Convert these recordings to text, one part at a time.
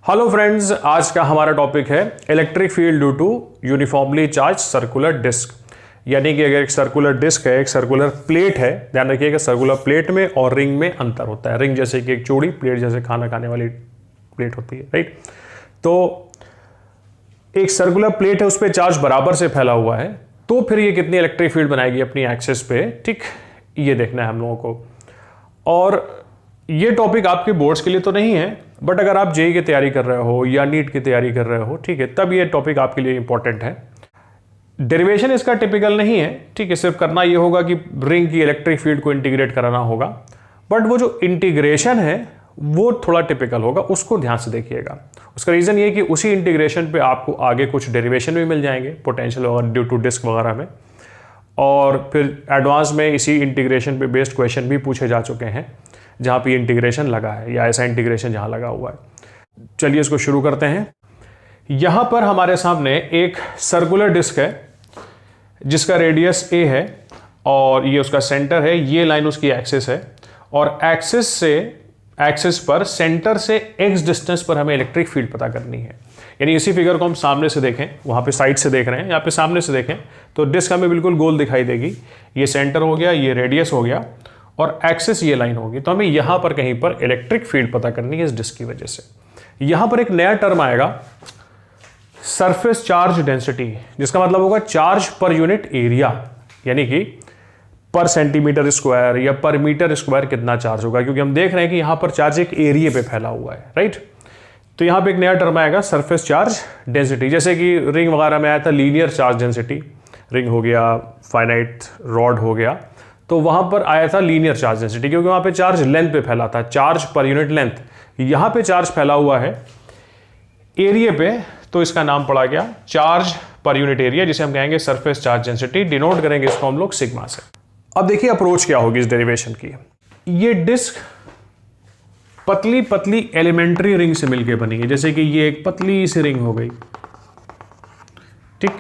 Hello friends, आज का हमारा टॉपिक है electric field due to uniformly charge circular disc. यानी कि अगर एक सर्कुलर डिस्क है, एक सर्कुलर प्लेट है, ध्यान रखिएगा सर्कुलर प्लेट में और रिंग में अंतर होता है। रिंग जैसे कि एक चूड़ी, प्लेट जैसे खाना खाने वाली प्लेट होती है, राइट। तो एक सर्कुलर प्लेट है, उस पर चार्ज बराबर से फैला हुआ है, तो फिर ये कितनी इलेक्ट्रिक फील्ड बनाएगी अपनी एक्सिस पे, ठीक, ये देखना है हम लोगों को। और ये टॉपिक आपके बोर्ड्स के लिए तो नहीं है, बट अगर आप जेईई की तैयारी कर रहे हो या नीट की तैयारी कर रहे हो, ठीक है, तब ये टॉपिक आपके लिए इंपॉर्टेंट है। डेरिवेशन इसका टिपिकल नहीं है, ठीक है, सिर्फ करना ये होगा कि रिंग की इलेक्ट्रिक फील्ड को इंटीग्रेट कराना होगा, बट वो जो इंटीग्रेशन है वो थोड़ा टिपिकल होगा, उसको ध्यान से देखिएगा। उसका रीजन ये कि उसी इंटीग्रेशन पे आपको आगे कुछ डेरिवेशन भी मिल जाएंगे, पोटेंशियल और ड्यू टू डिस्क वगैरह में, और फिर एडवांस में इसी इंटीग्रेशन पे बेस्ड क्वेश्चन भी पूछे जा चुके हैं जहाँ पे इंटीग्रेशन लगा है या ऐसा इंटीग्रेशन जहाँ लगा हुआ है। चलिए इसको शुरू करते हैं। यहाँ पर हमारे सामने एक सर्कुलर डिस्क है जिसका रेडियस a है और ये उसका सेंटर है, ये लाइन उसकी एक्सिस है, और एक्सिस पर सेंटर से x डिस्टेंस पर हमें इलेक्ट्रिक फील्ड पता करनी है। यानी इसी फिगर को हम सामने से देखें, वहाँ पे साइड से देख रहे हैं, यहाँ पे सामने से देखें तो डिस्क हमें बिल्कुल गोल दिखाई देगी। ये सेंटर हो गया, ये रेडियस हो गया और एक्सिस ये लाइन होगी। तो हमें यहां पर कहीं पर इलेक्ट्रिक फील्ड पता करनी है इस डिस्क की वजह से। यहां पर एक नया टर्म आएगा सरफेस चार्ज डेंसिटी, जिसका मतलब होगा चार्ज पर यूनिट एरिया, यानी कि पर सेंटीमीटर स्क्वायर या पर मीटर स्क्वायर कितना चार्ज होगा, क्योंकि हम देख रहे हैं कि यहां पर चार्ज एक एरिया पे फैला हुआ है, राइट। तो यहां पे एक नया टर्म आएगा सरफेस चार्ज डेंसिटी। जैसे कि रिंग वगैरह में आया था लीनियर चार्ज डेंसिटी, रिंग हो गया, फाइनाइट रॉड हो गया, तो वहां पर आया था लीनियर चार्ज डेंसिटी, क्योंकि वहां पे चार्ज लेंथ पे फैला था, चार्ज पर यूनिट लेंथ। यहां पे चार्ज फैला हुआ है एरिया पे, तो इसका नाम पड़ा गया चार्ज पर यूनिट एरिया, जिसे हम कहेंगे सरफेस चार्ज डेंसिटी। डिनोट करेंगे इसको हम लोग सिग्मा से। अब देखिए अप्रोच क्या होगी इस डेरिवेशन की। ये डिस्क पतली पतली एलिमेंट्री रिंग से मिलकर बनी है, जैसे कि ये एक पतली सी रिंग हो गई, ठीक,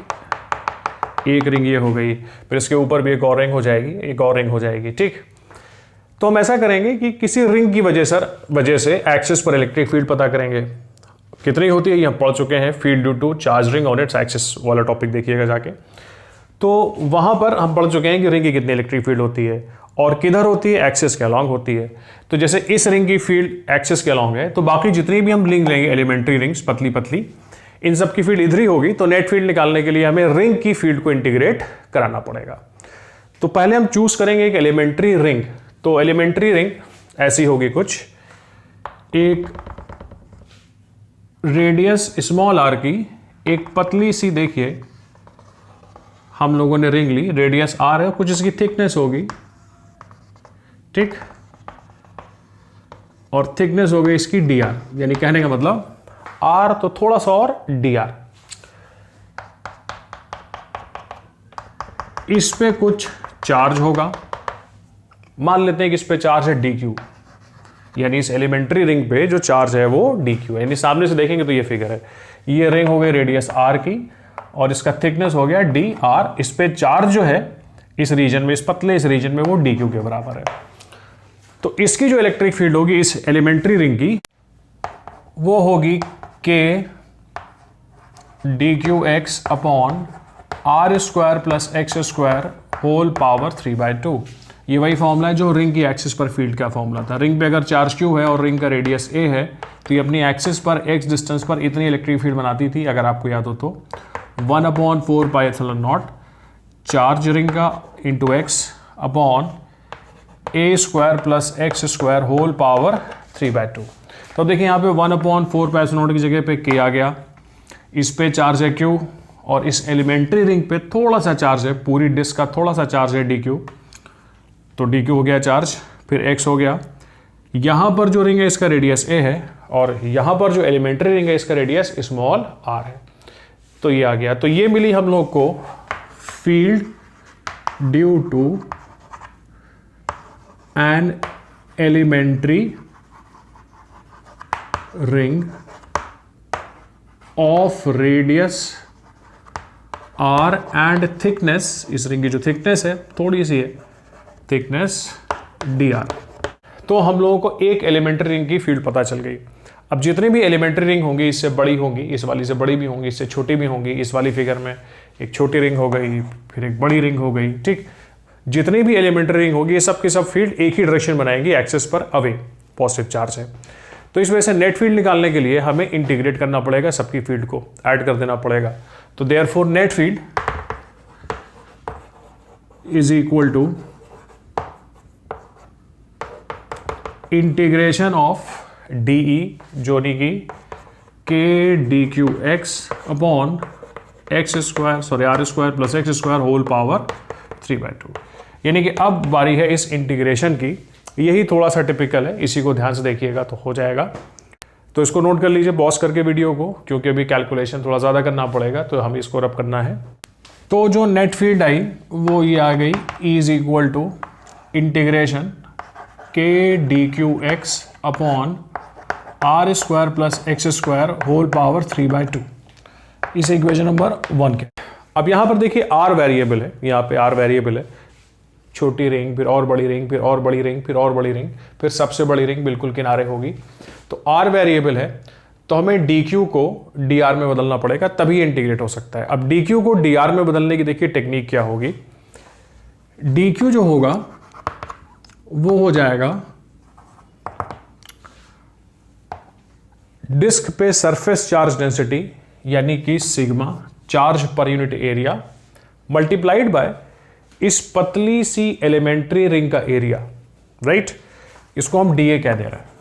एक रिंग ये हो गई, फिर इसके ऊपर भी एक और रिंग हो जाएगी, एक और रिंग हो जाएगी, ठीक। तो हम ऐसा करेंगे कि किसी रिंग की वजह से एक्सिस पर इलेक्ट्रिक फील्ड पता करेंगे। कितनी होती है ये हम पढ़ चुके हैं, field due to charge ring on its axis वाला टॉपिक देखिएगा जाके। तो वहां पर हम पढ़ चुके हैं कि रिंग की कितनी इलेक्ट्रिक फील्ड होती है और किधर होती है, एक्सिस के अलॉन्ग होती है। तो जैसे इस रिंग की फील्ड एक्सिस के अलॉन्ग है, तो बाकी जितनी भी हम रिंग लेंगे एलिमेंट्री रिंग्स पतली पतली, इन सब की फील्ड इधर ही होगी। तो नेट फील्ड निकालने के लिए हमें रिंग की फील्ड को इंटीग्रेट कराना पड़ेगा। तो पहले हम चूज करेंगे एक एलिमेंट्री रिंग। तो एलिमेंट्री रिंग ऐसी होगी कुछ, एक रेडियस स्मॉल आर की एक पतली सी, देखिए हम लोगों ने रिंग ली, रेडियस आर है, कुछ इसकी थिकनेस होगी, ठीक, और थिकनेस हो गई इसकी डी आर, यानी कहने का मतलब आर तो थोड़ा सा और डी आर। इस पे कुछ चार्ज होगा, मान लेते हैं कि इस पे चार्ज है डी क्यू, यानी इस एलिमेंट्री रिंग पे जो चार्ज है वो डी क्यू है। यानी सामने से देखेंगे तो ये फिगर है, ये रिंग हो गई रेडियस आर की और इसका थिकनेस हो गया डी आर। इस पे चार्ज जो है इस रीजन में, इस पतले इस रीजन में, वो डी क्यू के बराबर है। तो इसकी जो इलेक्ट्रिक फील्ड होगी इस एलिमेंट्री रिंग की, वो होगी k d q x upon r square plus x square whole power 3/2। ये वही फॉर्मूला है जो रिंग की एक्सिस पर फील्ड का फॉर्मूला था। रिंग पे अगर चार्ज क्यू है और रिंग का रेडियस ए है, तो ये अपनी एक्सिस पर एक्स डिस्टेंस पर इतनी इलेक्ट्रिक फील्ड बनाती थी, अगर आपको याद हो तो 1/4πε0 चार्ज रिंग का into x upon a square plus x square whole power 3/2। तो देखिए यहाँ पे 1/4πε0 की जगह पे k आ गया, इस पे चार्ज है q और इस एलिमेंट्री रिंग पे थोड़ा सा चार्ज है, पूरी डिस्क का थोड़ा सा चार्ज है dq, तो dq हो गया चार्ज, फिर x हो गया। यहाँ पर जो रिंग है इसका रेडियस a है और यहाँ पर जो एलिमेंट्री रिंग है इसका रेडियस स्मॉल r है, तो ये आ गया। तो ये मिली हम लोग को field due to an elementary ring of radius r and thickness, इस रिंग की जो थिकनेस है थोड़ी सी है, थिकनेस डी आर। तो हम लोगों को एक एलिमेंट्री रिंग की फील्ड पता चल गई। अब जितनी भी एलिमेंट्री रिंग होंगी इससे बड़ी होंगी, इस वाली से बड़ी भी होंगी, इससे छोटी भी होंगी। इस वाली फिगर में एक छोटी रिंग हो गई, फिर एक बड़ी रिंग हो गई, ठीक। जितनी भी एलिमेंट्री रिंग होगी ये सब के सब फील्ड एक ही डायरेक्शन बनाएंगी, एक्सिस पर अवे, पॉजिटिव चार्ज है। तो इस वजह से नेट फील्ड निकालने के लिए हमें इंटीग्रेट करना पड़ेगा, सबकी फील्ड को ऐड कर देना पड़ेगा। तो therefore net field is equal to integration of d जो नी की k d q x upon x square, sorry r square plus x square whole power 3/2। यानी कि अब बारी है इस इंटीग्रेशन की। यही थोड़ा सा टिपिकल है, इसी को ध्यान से देखिएगा तो हो जाएगा। तो इसको नोट कर लीजिए पॉज करके वीडियो को, क्योंकि अभी कैलकुलेशन थोड़ा ज़्यादा करना पड़ेगा, तो हमें इसको रब करना है। तो जो नेट फील्ड आई वो ये आ गई, is equal to integration k d q x upon r square plus x square whole power 3/2। इस इक्वेशन नंबर 1 के। अब यहाँ पर देखिए आर वेरिएबल है, यहाँ पे आर वेरिएबल है, छोटी रिंग, फिर और बड़ी रिंग, फिर और बड़ी रिंग, फिर और बड़ी रिंग, फिर सबसे बड़ी रिंग बिल्कुल किनारे होगी। तो आर वेरिएबल है, तो हमें डी क्यू को डी आर में बदलना पड़ेगा, तभी इंटीग्रेट हो सकता है। अब डी क्यू को डी आर में बदलने की देखिए टेक्निक क्या होगी। डी क्यू जो होगा वो हो जाएगा डिस्क पे सरफेस चार्ज डेंसिटी यानी कि sigma charge per unit area multiplied by इस पतली सी एलिमेंट्री रिंग का एरिया, राइट। इसको हम डीए कह दे रहे हैं।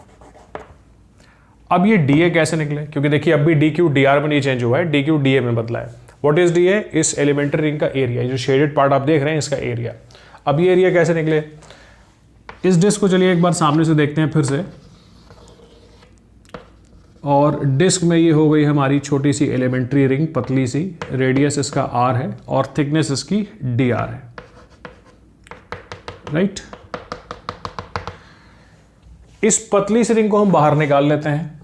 अब ये डीए कैसे निकले, क्योंकि देखिए अब भी डी क्यू डी आर में नहीं चेंज हुआ है, डी क्यू डीए में बदला है। What is DA? इस एलिमेंट्री रिंग का एरिया, जो शेडेड पार्ट आप देख रहे हैं इसका एरिया। अब ये एरिया कैसे निकले, इस डिस्क को चलिए एक बार सामने से देखते हैं फिर से। और डिस्क में ये हो गई हमारी छोटी सी एलिमेंट्री रिंग, पतली सी, रेडियस इसका आर है और थिकनेस इसकी डी आर है, राइट। इस पतली सी रिंग को हम बाहर निकाल लेते हैं।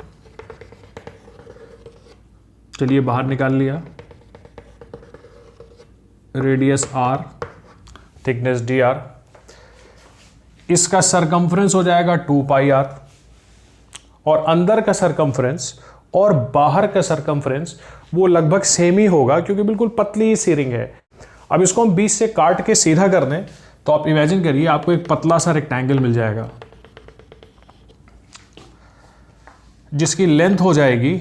चलिए बाहर निकाल लिया, radius r, thickness d r. इसका सरकमफ्रेंस हो जाएगा 2 पाई आर, और अंदर का सरकमफ्रेंस और बाहर का सरकमफ्रेंस वो लगभग सेम ही होगा, क्योंकि बिल्कुल पतली सी रिंग है। अब इसको हम 20 से काट के सीधा कर दें तो आप इमेजिन करिए आपको एक पतला सा रेक्टेंगल मिल जाएगा जिसकी लेंथ हो जाएगी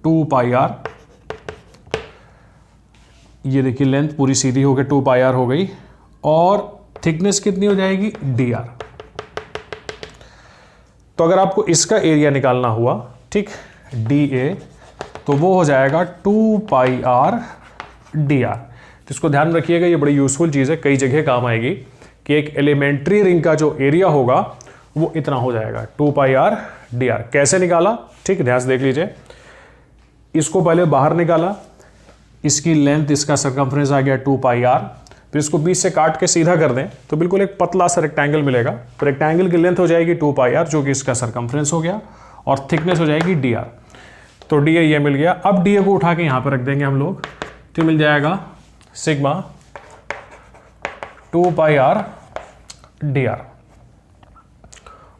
2 पाई आर। ये देखिए लेंथ पूरी सीधी हो गई, 2 पाई आर हो गई, और थिकनेस कितनी हो जाएगी, डी आर। तो अगर आपको इसका एरिया निकालना हुआ, ठीक, डी ए, तो वो हो जाएगा 2 पाई आर डी आर। तो इसको ध्यान रखिएगा, ये बड़ी यूजफुल चीज़ है, कई जगह काम आएगी, कि एक एलिमेंट्री रिंग का जो एरिया होगा वो इतना हो जाएगा 2 पाई आर डी आर। कैसे निकाला, ठीक, ध्यान से देख लीजिए। इसको पहले बाहर निकाला, इसकी लेंथ, इसका सरकमफ्रेंस आ गया 2 पाई आर, फिर इसको 20 से काट के सीधा कर दें तो बिल्कुल एक पतला सा रेक्टेंगल मिलेगा। तो रेक्टेंगल की लेंथ हो जाएगी 2 पाई आर, जो कि इसका सरकमफ्रेंस हो गया, और थिकनेस हो जाएगी डी आर। तो डी ए ये मिल गया। अब डी ए को उठा के यहाँ पर रख देंगे हम लोग, तो मिल जाएगा sigma 2 pi r d are,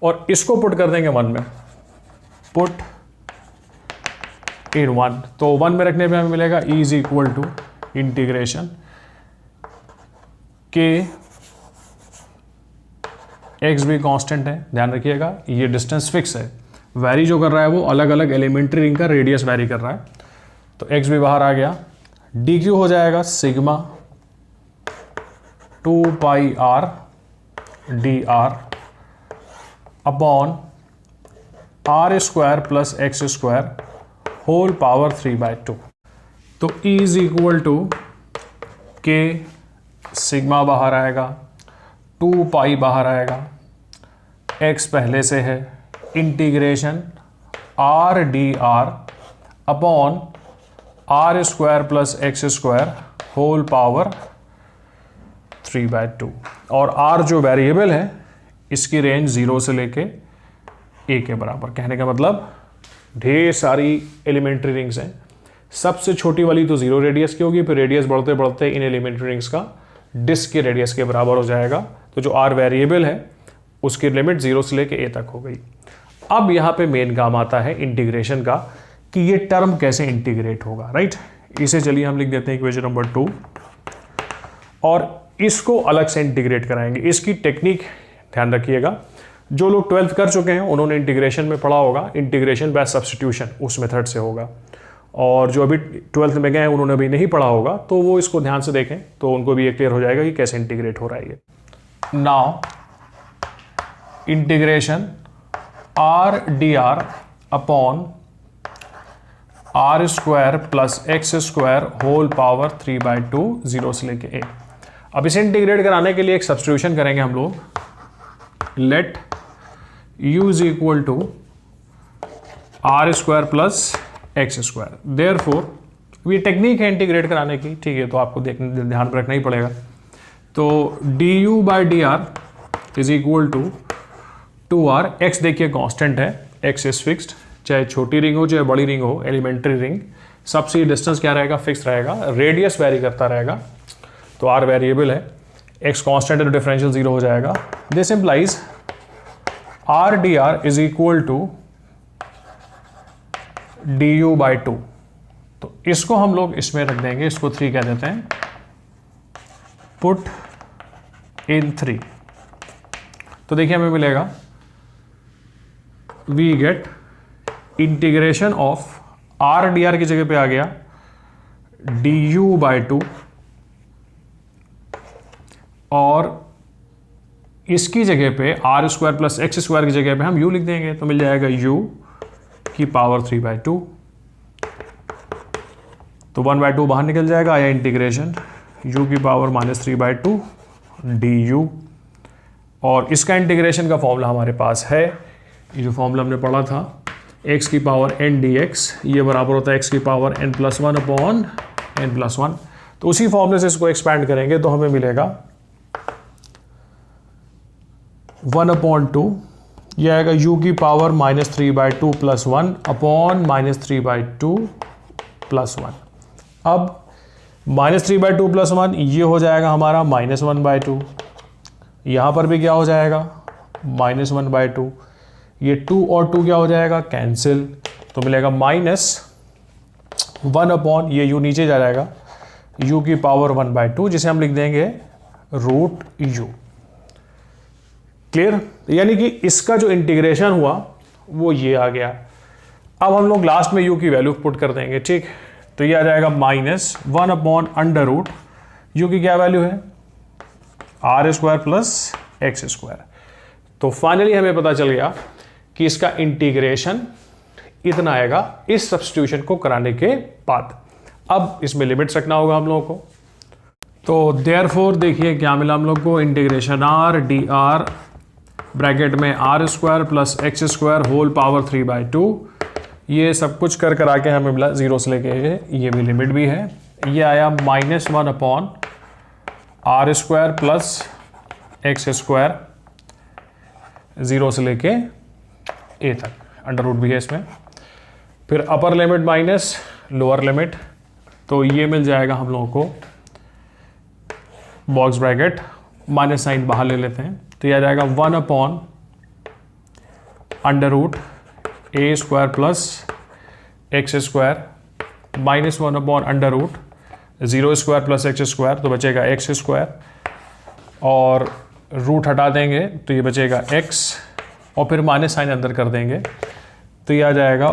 और इसको पुट कर देंगे 1 में, पुट इन 1। तो 1 में रखने पे हमें मिलेगा इज इक्वल टू इंटीग्रेशन के एक्स भी कांस्टेंट है, ध्यान रखिएगा, ये डिस्टेंस फिक्स है, वैरी जो कर रहा है वो अलग अलग एलिमेंट्री रिंग का रेडियस वैरी कर रहा है। तो एक्स भी बाहर आ गया, डी क्यू हो जाएगा sigma 2 pi r d r upon r square plus x square whole power 3/2। तो E is equal to k, sigma बाहर आएगा, 2 पाई बाहर आएगा, x पहले से है, integration r d r upon r square plus x square whole power 3/2। और r जो वेरिएबल है इसकी रेंज 0 से लेके a के बराबर। कहने का मतलब ढेर सारी एलिमेंट्री रिंग्स हैं, सबसे छोटी वाली तो 0 रेडियस की होगी, फिर रेडियस बढ़ते बढ़ते इन एलिमेंट्री रिंग्स का डिस्क के रेडियस के बराबर हो जाएगा। तो जो r वेरिएबल है उसकी लिमिट 0 से लेके a तक हो गई। अब यहाँ पे मेन काम आता है इंटीग्रेशन का कि ये टर्म कैसे इंटीग्रेट होगा, राइट। इसे चलिए हम लिख देते हैं इक्वेशन नंबर 2 और इसको अलग से इंटीग्रेट कराएंगे। इसकी टेक्निक ध्यान रखिएगा, जो लोग 12th कर चुके हैं उन्होंने इंटीग्रेशन में पढ़ा होगा, इंटीग्रेशन बाय सब्स्टिट्यूशन उस मेथड से होगा, और जो अभी 12th में गए हैं उन्होंने अभी नहीं पढ़ा होगा तो वो इसको ध्यान से देखें तो उनको भी ये क्लियर हो जाएगा कि कैसे इंटीग्रेट हो रहा है ये। Now integration r d r upon r square plus x square whole power 3/2 0 से लेके a। अब इसे इंटीग्रेट कराने के लिए एक सब्स्टिट्यूशन करेंगे हम लोग, let u is equal to r square plus x square. Therefore ये टेक्निक है इंटीग्रेट कराने की, ठीक है, तो आपको ध्यान में रखना ही पड़ेगा। तो du by d r is equal to 2r, x देखिए कांस्टेंट है, x इज फिक्स्ड, चाहे छोटी रिंग हो चाहे बड़ी रिंग हो, एलिमेंट्री रिंग, सबसे डिस्टेंस क्या रहेगा, फिक्स रहेगा, रेडियस वेरी करता रहेगा, तो r वेरिएबल है, x कांस्टेंट है तो डिफरेंशियल 0 हो जाएगा। This implies r dr is equal to du by 2। तो इसको हम लोग इसमें रख देंगे, इसको 3 कह देते हैं, पुट इन 3। तो देखिए हमें मिलेगा we get integration of r d r की जगह पे आ गया du बाई 2, और इसकी जगह पे r square plus x square की जगह पे हम u लिख देंगे, तो मिल जाएगा u की पावर 3/2। तो 1/2 बाहर निकल जाएगा, आया इंटीग्रेशन u की पावर -3/2 du, और इसका इंटीग्रेशन का फॉर्मूला हमारे पास है, ये जो फॉर्मूला हमने पढ़ा था, x की पावर n dx, ये बराबर होता है x की पावर n+1 अपॉन n+1। तो उसी फॉर्मूले से इसको एक्सपैंड करेंगे तो हमें मिलेगा 1/2, ये आएगा u की पावर -3/2 + 1 अपॉन -3/2 + 1। अब -3/2 + 1 ये हो जाएगा हमारा -1/2, यहाँ पर भी क्या हो जाएगा -1/2, ये 2 और 2 क्या हो जाएगा, कैंसिल, तो मिलेगा -1 अपॉन, ये u नीचे जा जाएगा, u की पावर 1/2, जिसे हम लिख देंगे √u। क्लियर, यानी कि इसका जो इंटीग्रेशन हुआ वो ये आ गया। अब हम लोग लास्ट में u की वैल्यू पुट कर देंगे, ठीक, तो ये आ जाएगा -1 अपॉन √ u की क्या वैल्यू है, r square plus x square. तो फाइनली हमें पता चल गया कि इसका इंटीग्रेशन इतना आएगा इस सब्स्टिट्यूशन को कराने के बाद। अब इसमें लिमिट्स रखना होगा हम लोगों को, तो देयरफॉर देखिए क्या मिला हम लोग को, integration r d r bracket में r square plus x square whole power 3/2, ये सब कुछ कर करा के हमें मिला 0 से लेके, ये भी लिमिट भी है, ये आया -1 upon r square plus x square 0 से लेके a तक, √ भी है इसमें, फिर upper limit minus lower limit, तो ये मिल जाएगा हम लोगों को बॉक्स ब्रैकेट, माइनस साइन बाहर ले लेते हैं, तो यह आ जाएगा 1 upon √a square plus x square -1 upon √0 square plus x square, तो बचेगा एक्स स्क्वायर, और रूट हटा देंगे तो ये बचेगा x, और फिर माइनस साइन अंदर कर देंगे तो ये आ जाएगा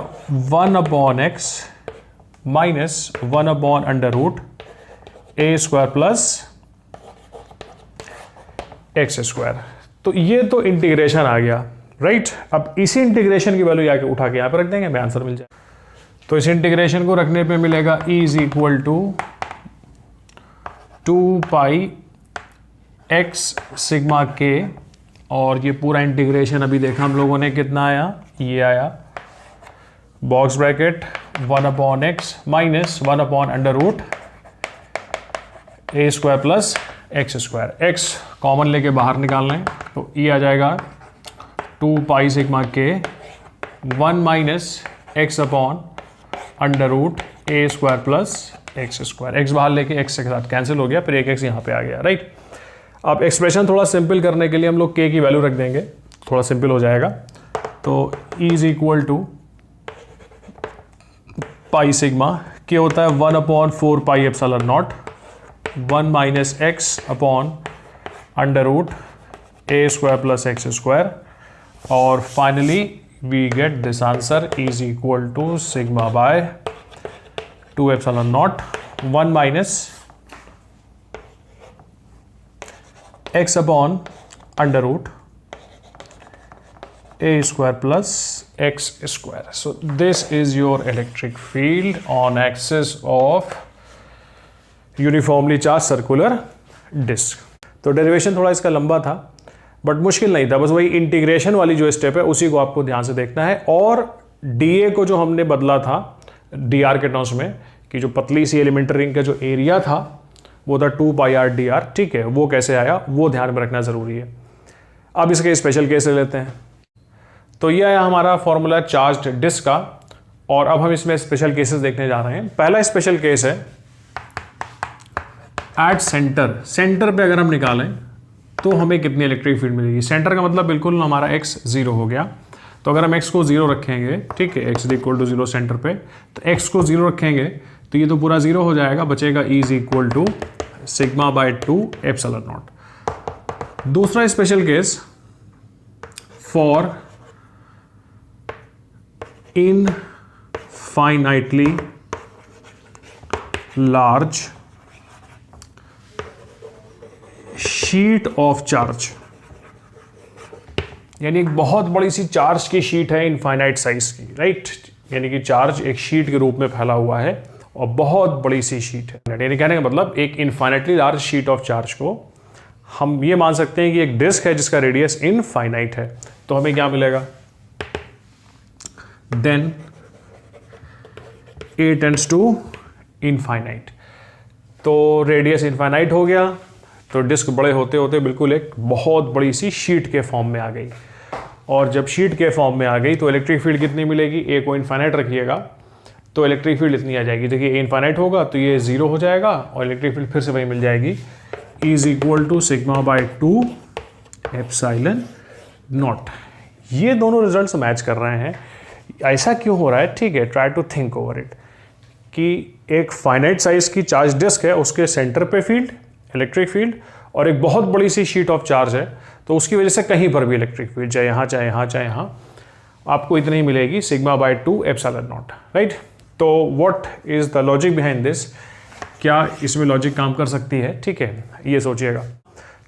1 upon x minus 1 upon √a square plus x square. तो ये तो इंटीग्रेशन आ गया, राइट। अब इसी इंटीग्रेशन की वैल्यू आके उठा के यहाँ पे रख देंगे, हमें आंसर मिल जाए। तो इस इंटीग्रेशन को रखने पे मिलेगा e is equal to 2π x sigma k, और ये पूरा इंटीग्रेशन अभी देखा हम लोगों ने कितना आया, ये आया box bracket 1 upon x minus 1 upon √a square plus x square, x common लेके बाहर निकाल लें तो ये आ जाएगा 2π sigma k 1 minus x upon √a square plus x square, x बाहर लेके x के साथ कैंसिल हो गया, फिर एक x यहाँ पे आ गया, राइट। अब एक्सप्रेशन थोड़ा सिंपल करने के लिए हम लोग k की वैल्यू रख देंगे, थोड़ा सिंपल हो जाएगा। तो E is equal to pi sigma, क्या होता है 1/4 pi epsilon not 1 minus x upon under root a square plus x square, और finally we get this answer is equal to sigma by 2 epsilon not 1 minus x upon under root a square plus x square. So this is your electric field on axis of uniformly charged circular disk. तो derivation थोड़ा इसका लंबा था but मुश्किल नहीं था, बस वही इंटीग्रेशन वाली जो स्टेप है उसी को आपको ध्यान से देखना है। और dA को जो हमने बदला था dr के टर्म्स में, कि जो पतली सी एलिमेंट्री रिंग का जो एरिया था वो था 2 पाई r dr, ठीक है, वो कैसे आया वो ध्यान में रखना ज़रूरी है। अब इसके स्पेशल केस ले लेते हैं। तो यह है हमारा फॉर्मूला चार्ज्ड डिस्क का, और अब हम इसमें स्पेशल केसेस देखने जा रहे हैं। पहला स्पेशल केस है एट सेंटर। सेंटर पे अगर हम निकालें तो हमें कितनी इलेक्ट्रिक फील्ड मिलेगी। सेंटर का मतलब बिल्कुल हमारा x 0 हो गया, तो अगर हम x को 0 रखेंगे, ठीक है, x इक्वल टू 0 सेंटर पे, तो x को 0 रखेंगे तो ये तो पूरा 0 हो जाएगा, बचेगा E is equal to sigma by 2 epsilon not. दूसरा special case for infinitely large sheet of charge, यानी एक बहुत बड़ी सी चार्ज की शीट है इनफाइनाइट साइज की, राइट, यानी कि चार्ज एक शीट के रूप में फैला हुआ है और बहुत बड़ी सी शीट है। यानी कहने का मतलब एक infinitely large sheet of charge को हम ये मान सकते हैं कि एक डिस्क है जिसका रेडियस इनफाइनाइट है। तो हमें क्या मिलेगा, then A tends to infinite। तो रेडियस इनफाइनाइट हो गया तो डिस्क बड़े होते होते बिल्कुल एक बहुत बड़ी सी शीट के फॉर्म में आ गई, और जब शीट के फॉर्म में आ गई तो इलेक्ट्रिक फील्ड कितनी मिलेगी, A को इनफाइनाइट रखिएगा तो इलेक्ट्रिक फील्ड इतनी आ जाएगी। देखिए A इनफाइनाइट होगा तो ये 0 हो जाएगा और इलेक्ट्रिक फील्ड फिर से वही मिल जाएगी, E is equal to sigma by 2 epsilon naught. ये दोनों रिजल्ट्स मैच कर रहे हैं। ऐसा क्यों हो रहा है, ठीक है, try to think over it, कि एक फाइनाइट साइज की चार्ज डिस्क है, उसके सेंटर पे फील्ड इलेक्ट्रिक फील्ड, और एक बहुत बड़ी सी शीट ऑफ चार्ज है, तो उसकी वजह से कहीं पर भी इलेक्ट्रिक फील्ड, चाहे यहाँ चाहे यहाँ चाहे यहाँ, आपको इतनी ही मिलेगी sigma by 2 epsilon not, right. तो what is the logic behind this, क्या इसमें लॉजिक काम कर सकती है, ठीक है, ये सोचिएगा,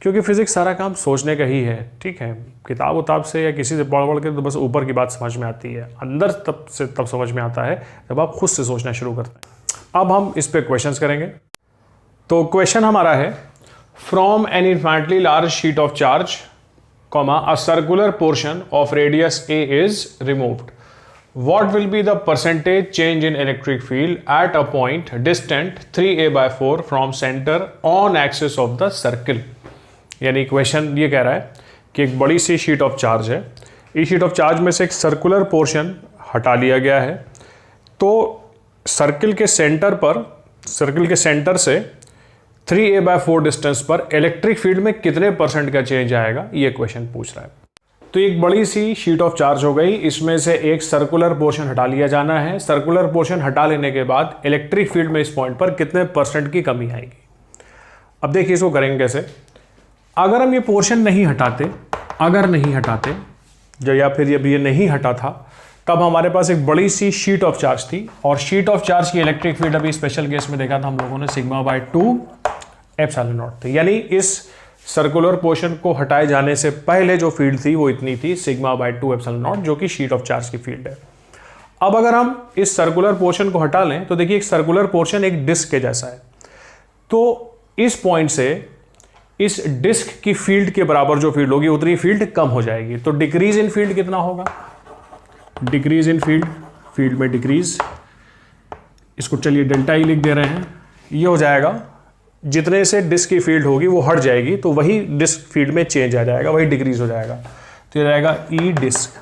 क्योंकि फिजिक्स सारा काम सोचने का ही है, ठीक है, किताब उताब से या किसी से पढ़ के तो बस ऊपर की बात समझ में आती है, अंदर तब समझ में आता है जब आप खुद से सोचना शुरू करते हैं। अब हम इस पे क्वेश्चंस करेंगे। तो क्वेश्चन हमारा है, from an infinitely large sheet of charge, comma, a circular portion of radius a is removed, what will be the percentage change in electric field at a point distant 3a/4 from center on axis of the circle। यानी question ये कह रहा है कि एक बड़ी सी sheet of charge है, इस शीट ऑफ चार्ज में से एक सर्कुलर पोर्शन हटा लिया गया है, तो सर्किल के सेंटर पर, सर्किल के सेंटर से 3a/4 डिस्टेंस पर इलेक्ट्रिक फील्ड में कितने % का चेंज आएगा, ये क्वेश्चन पूछ रहा है। तो एक बड़ी सी शीट ऑफ चार्ज हो गई, इसमें से एक सर्कुलर पोर्शन हटा लिया जाना है, सर्कुलर पोर्शन हटा लेने के बाद इलेक्ट्रिक फील्ड में इस पॉइंट पर कितने % की कमी आएगी। अब देखिए इसको करेंगे कैसे। अगर हम ये पोर्शन नहीं हटाते, अगर नहीं हटाते जो, या फिर ये नहीं हटा था, तब हमारे पास एक बड़ी सी शीट ऑफ चार्ज थी, और शीट ऑफ चार्ज की इलेक्ट्रिक फील्ड अभी स्पेशल केस में देखा था हम लोगों ने, सिग्मा बाय 2 एप्सिलॉन नॉट थी। यानी इस सर्कुलर पोर्शन को हटाए जाने से पहले जो फील्ड थी वो इतनी थी, सिग्मा बाय 2 एप्सिलॉन नॉट, जो कि शीट ऑफ चार्ज की फील्ड है। अब अगर हम इस सर्कुलर पोर्शन को हटा लें तो देखिए एक सर्कुलर पोर्शन एक डिस्क के जैसा है, तो इस पॉइंट से इस डिस्क की फील्ड के बराबर जो फील्ड होगी उतनी फील्ड कम हो जाएगी। तो डिक्रीज इन फील्ड कितना होगा, डिक्रीज इन फील्ड, फील्ड में डिक्रीज, इसको चलिए डेल्टा ई लिख दे रहे हैं, ये हो जाएगा जितने से डिस्क की फील्ड होगी वो हट जाएगी तो वही डिस्क फील्ड में चेंज आ जाएगा, वही डिक्रीज हो जाएगा, तो ये जाएगा ई डिस्क।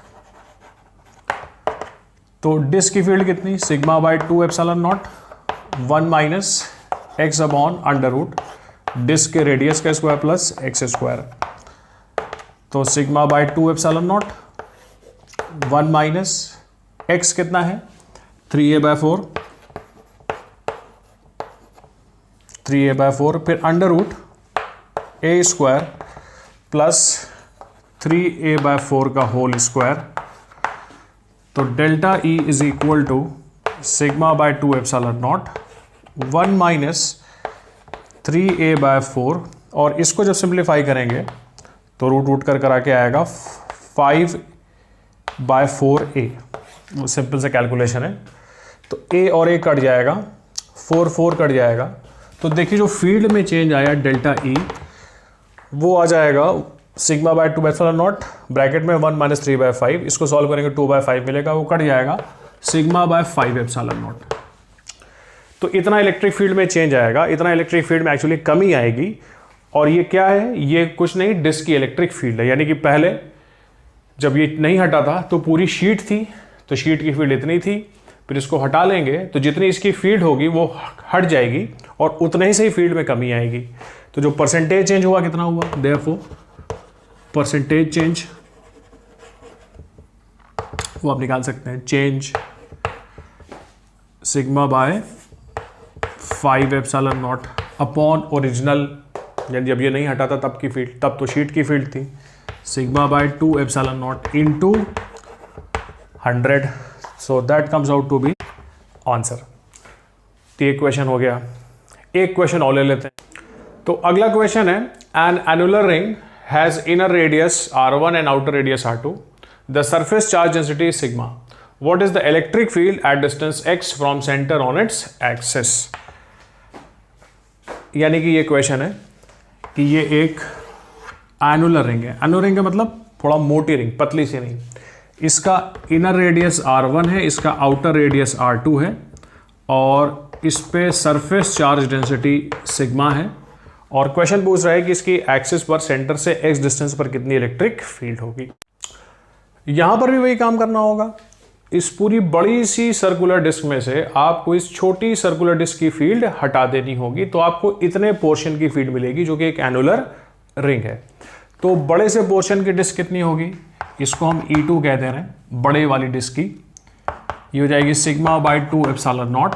तो डिस्क की फील्ड कितनी, sigma by 2 epsilon not 1 minus x upon under root disc के रेडियस का स्क्वायर प्लस एक्स स्क्वायर, तो sigma by 2 epsilon not 1 minus x कितना है 3a/4, 3a/4, फिर under root a² plus 3a/4 का होल स्क्वायर। तो delta E is equal to σ/2 epsilon not 1 minus 3a/4, और इसको जब सिंप्लीफाई करेंगे तो रूट करा के आएगा 5/4a। वो सिंपल से कैलकुलेशन है। तो a और a कट जाएगा, 4 कट जाएगा। तो देखिए जो फील्ड में चेंज आया डेल्टा ई, वो आ जाएगा σ/2 एप्सिलॉन नॉट ब्रैकेट में 1 माइनस 3/5, इसको सॉल्व करेंगे 2/5 मिलेगा, वो कट जाएगा σ/5 एप्सिलॉन नॉट। तो इतना इलेक्ट्रिक फील्ड में चेंज आएगा, इतना इलेक्ट्रिक फील्ड में एक्चुअली कमी आएगी। और ये क्या है, ये कुछ नहीं, डिस्क की इलेक्ट्रिक फील्ड है। यानी कि पहले जब ये नहीं हटा था तो पूरी शीट थी, तो शीट की फील्ड इतनी थी, फिर इसको हटा लेंगे तो जितनी इसकी फील्ड होगी वो हट जाएगी और उतने ही सही फील्ड में कमी आएगी। तो जो परसेंटेज चेंज हुआ कितना हुआ, देयरफॉर परसेंटेज चेंज वो आप निकाल सकते हैं, change σ/5 epsilon not upon original, यानी जब ये नहीं हटा था तब की फील्ड, तब तो शीट की फील्ड थी, σ/2 epsilon not into 100। So that comes out to be answer. तो ये क्वेश्चन हो गया। एक क्वेश्चन और ले लेते हैं। तो अगला क्वेश्चन है, an annular ring has inner radius r1 and outer radius r2, the surface charge density is sigma, what is the electric field at distance x from center on its axis। यानी कि ये question है कि ये एक annular ring है। Annular ring का मतलब थोड़ा मोटी रिंग, पतली सी नहीं। इसका इनर रेडियस r1 है, इसका आउटर रेडियस r2 है, और इस पे सरफेस चार्ज डेंसिटी सिग्मा है। और क्वेश्चन पूछ रहा है कि इसकी एक्सिस पर सेंटर से x डिस्टेंस पर कितनी इलेक्ट्रिक फील्ड होगी। यहां पर भी वही काम करना होगा। इस पूरी बड़ी सी सर्कुलर डिस्क में से आपको इस छोटी सर्कुलर डिस्क की फील्ड हटा देनी होगी, तो आपको इतने पोर्शन की फील्ड मिलेगी जो कि एक एनुलर रिंग है। तो बड़े से पोर्शन की डिस्क कितनी होगी, इसको हम E2 कहते हैं, बड़े वाली डिस्क की। ये हो जाएगी σ/2 epsilon not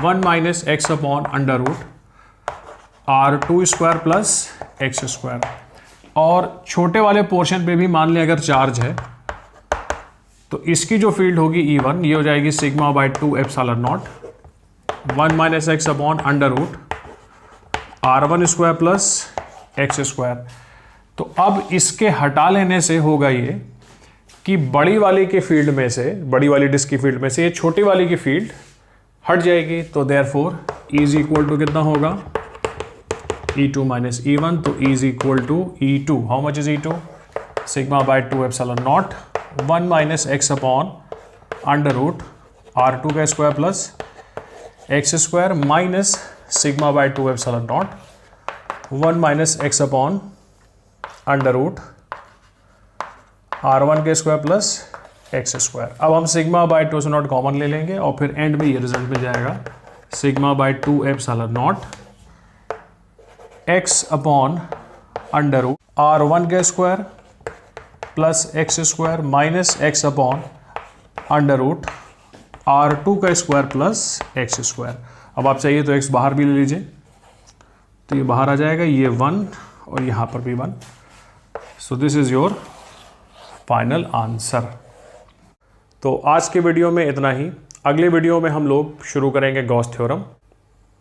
1 minus x upon under root r2² plus x²। और छोटे वाले पोर्शन पे भी मान लें अगर चार्ज है तो इसकी जो फील्ड होगी E1, ये हो जाएगी σ/2 epsilon not 1 minus x upon under root r1² plus x²। तो अब इसके हटा लेने से होगा ये कि बड़ी वाली की फील्ड में से, बड़ी वाली डिस्क की फील्ड में से ये छोटी वाली की फील्ड हट जाएगी। तो therefore E is equal to कितना होगा, E2 माइनस E1। तो E is equal to E2, how much is E2, σ/2 epsilon not 1 minus x upon under root r2² plus x² minus σ/2 epsilon not 1 minus x upon under root r1² plus x²। अब हम σ/2 से not common ले लेंगे और फिर and में ये result मिल जाएगा, σ/2 epsilon not x upon under root r1² plus x² minus x upon under root r2² plus x²। अब आप चाहिए तो x बाहर भी ले लीजिए, तो ये बाहर आ जाएगा, ये 1 और यहाँ पर भी 1। So this is your final answer. तो आज के वीडियो में इतना ही। अगले वीडियो में हम लोग शुरू करेंगे गॉस थ्योरम।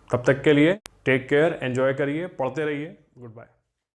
तब तक के लिए टेक केयर, एंजॉय करिए, पढ़ते रहिए। Good bye.